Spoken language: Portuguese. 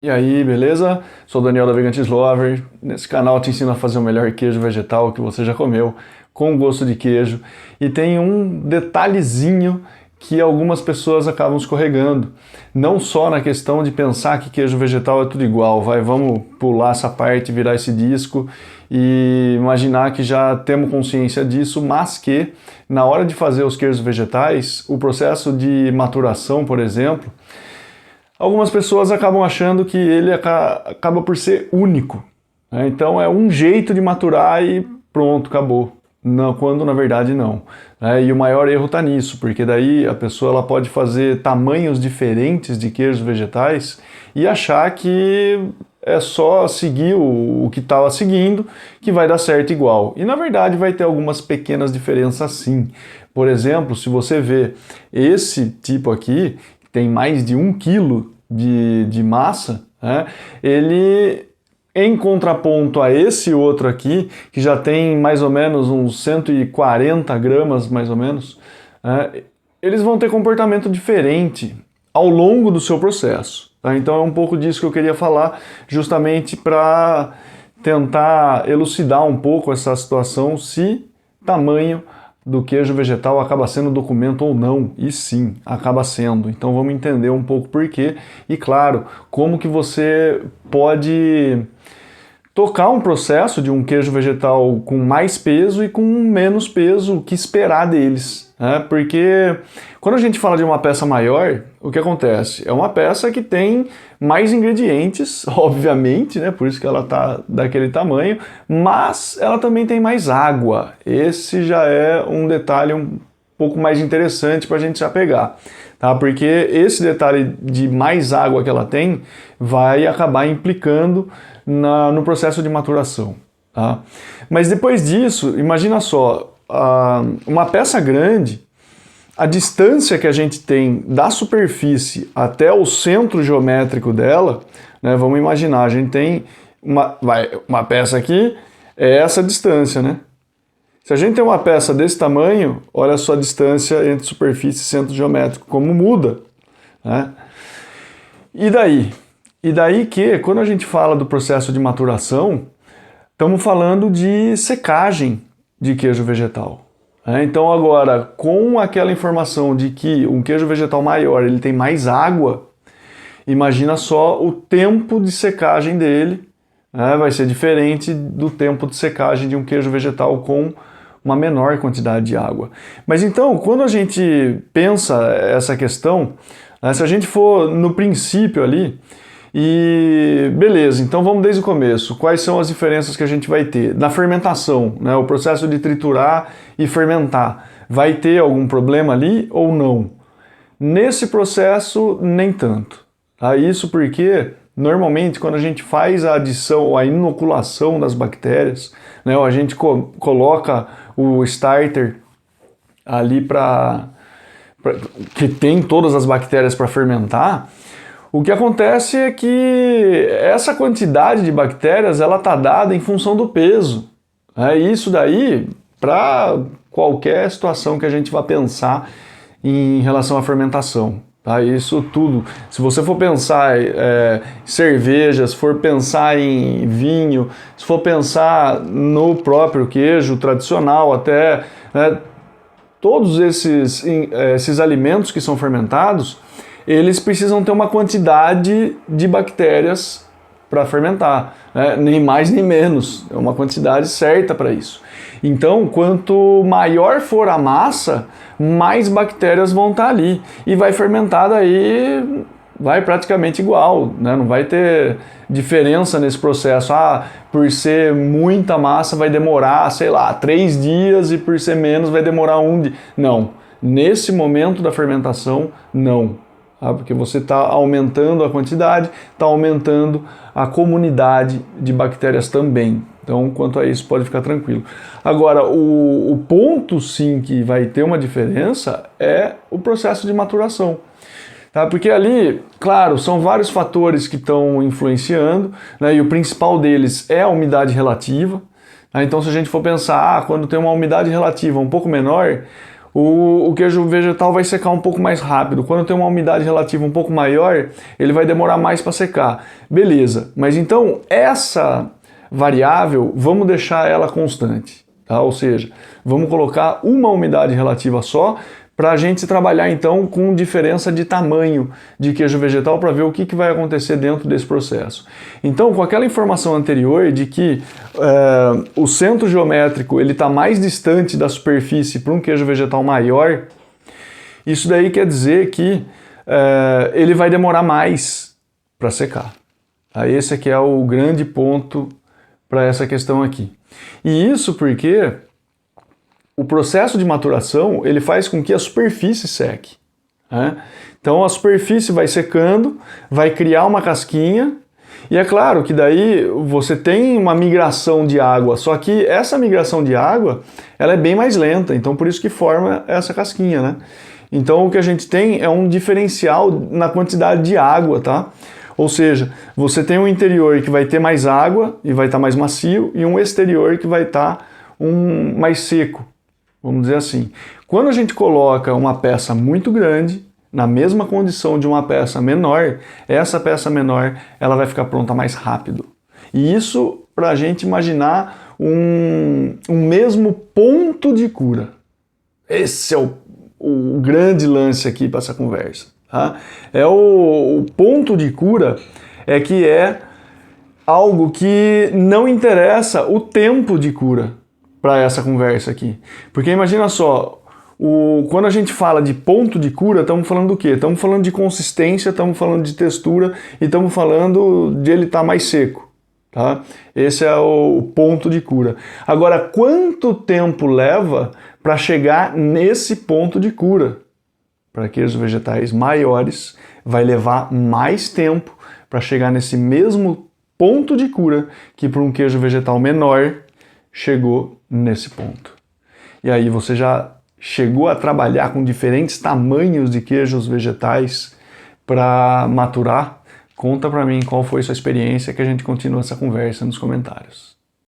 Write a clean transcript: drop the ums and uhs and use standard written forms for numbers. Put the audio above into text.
E aí, beleza? Sou o Daniel da Vegantis Lover. Nesse canal eu te ensino a fazer o melhor queijo vegetal que você já comeu, com gosto de queijo. E tem um detalhezinho que algumas pessoas acabam escorregando. Não só na questão de pensar que queijo vegetal é tudo igual, vamos pular essa parte, virar esse disco e imaginar que já temos consciência disso, mas que na hora de fazer os queijos vegetais, o processo de maturação, por exemplo, algumas pessoas acabam achando que ele acaba por ser único, né? Então é um jeito de maturar e pronto, acabou. Não, quando na verdade não. E o maior erro está nisso, porque daí a pessoa ela pode fazer tamanhos diferentes de queijos vegetais e achar que é só seguir o que estava seguindo que vai dar certo igual. E na verdade vai ter algumas pequenas diferenças sim. Por exemplo, se você vê esse tipo aqui, tem mais de 1 quilo de massa, né? Ele, em contraponto a esse outro aqui, que já tem mais ou menos uns 140 gramas, mais ou menos, eles vão ter comportamento diferente ao longo do seu processo. Tá? Então é um pouco disso que eu queria falar, justamente para tentar elucidar um pouco essa situação, se tamanho do queijo vegetal acaba sendo documento ou não, e sim, acaba sendo. Então vamos entender um pouco por quê e, claro, como que você pode tocar um processo de um queijo vegetal com mais peso e com menos peso, o que esperar deles, né? Porque quando a gente fala de uma peça maior, o que acontece? É uma peça que tem mais ingredientes, obviamente, né? Por isso que ela está daquele tamanho, mas ela também tem mais água. Esse já é um detalhe um pouco mais interessante para a gente já pegar, tá? Porque esse detalhe de mais água que ela tem vai acabar implicando no processo de maturação, tá? Mas depois disso, imagina só, uma peça grande, a distância que a gente tem da superfície até o centro geométrico dela, né, vamos imaginar, a gente tem uma peça aqui, é essa distância, né? Se a gente tem uma peça desse tamanho, olha só a distância entre superfície e centro geométrico, como muda, né? E daí? E daí que, quando a gente fala do processo de maturação, estamos falando de secagem de queijo vegetal. Então agora, com aquela informação de que um queijo vegetal maior ele tem mais água, imagina só o tempo de secagem dele, vai ser diferente do tempo de secagem de um queijo vegetal com uma menor quantidade de água. Mas então, quando a gente pensa essa questão, se a gente for no princípio ali, e beleza, então vamos desde o começo. Quais são as diferenças que a gente vai ter? Na fermentação, né, o processo de triturar e fermentar, vai ter algum problema ali ou não? Nesse processo, nem tanto. Tá? Isso porque, normalmente, quando a gente faz a adição ou a inoculação das bactérias, né, ou a gente coloca o starter ali que tem todas as bactérias para fermentar, o que acontece é que essa quantidade de bactérias ela está dada em função do peso. E isso daí, para qualquer situação que a gente vá pensar em relação à fermentação. Tá? Isso tudo. Se você for pensar em cerveja, se for pensar em vinho, se for pensar no próprio queijo tradicional, até todos esses alimentos que são fermentados, eles precisam ter uma quantidade de bactérias para fermentar, né? Nem mais nem menos, é uma quantidade certa para isso. Então, quanto maior for a massa, mais bactérias vão estar ali e vai fermentar daí, vai praticamente igual, né? Não vai ter diferença nesse processo. Por ser muita massa vai demorar, sei lá, 3 dias e por ser menos vai demorar 1 dia. Não, nesse momento da fermentação, não. Porque você está aumentando a quantidade, está aumentando a comunidade de bactérias também. Então, quanto a isso, pode ficar tranquilo. Agora, o ponto sim que vai ter uma diferença é o processo de maturação. Tá? Porque ali, claro, são vários fatores que estão influenciando, né? E o principal deles é a umidade relativa. Tá? Então, se a gente for pensar, quando tem uma umidade relativa um pouco menor, o queijo vegetal vai secar um pouco mais rápido. Quando tem uma umidade relativa um pouco maior, ele vai demorar mais para secar. Beleza, mas então essa variável, vamos deixar ela constante, tá? Ou seja, vamos colocar uma umidade relativa só para a gente trabalhar então com diferença de tamanho de queijo vegetal para ver o que vai acontecer dentro desse processo. Então, com aquela informação anterior de que o centro geométrico ele está mais distante da superfície para um queijo vegetal maior, isso daí quer dizer que ele vai demorar mais para secar. Tá? Esse aqui é o grande ponto para essa questão aqui. E isso porque o processo de maturação ele faz com que a superfície seque, né? Então a superfície vai secando, vai criar uma casquinha, e é claro que daí você tem uma migração de água, só que essa migração de água ela é bem mais lenta, então por isso que forma essa casquinha, né? Então o que a gente tem é um diferencial na quantidade de água, tá? Ou seja, você tem um interior que vai ter mais água e vai estar mais macio, e um exterior que vai estar mais seco. Vamos dizer assim, quando a gente coloca uma peça muito grande, na mesma condição de uma peça menor, essa peça menor ela vai ficar pronta mais rápido. E isso para a gente imaginar um mesmo ponto de cura. Esse é o grande lance aqui para essa conversa. Tá? O ponto de cura que é algo que não interessa o tempo de cura para essa conversa aqui. Porque imagina só, quando a gente fala de ponto de cura, estamos falando do quê? Estamos falando de consistência, estamos falando de textura e estamos falando de ele estar mais seco. Tá? Esse é o ponto de cura. Agora, quanto tempo leva para chegar nesse ponto de cura? Para queijos vegetais maiores, vai levar mais tempo para chegar nesse mesmo ponto de cura que para um queijo vegetal menor chegou nesse ponto. E aí você já chegou a trabalhar com diferentes tamanhos de queijos vegetais para maturar? Conta para mim qual foi sua experiência que a gente continua essa conversa nos comentários.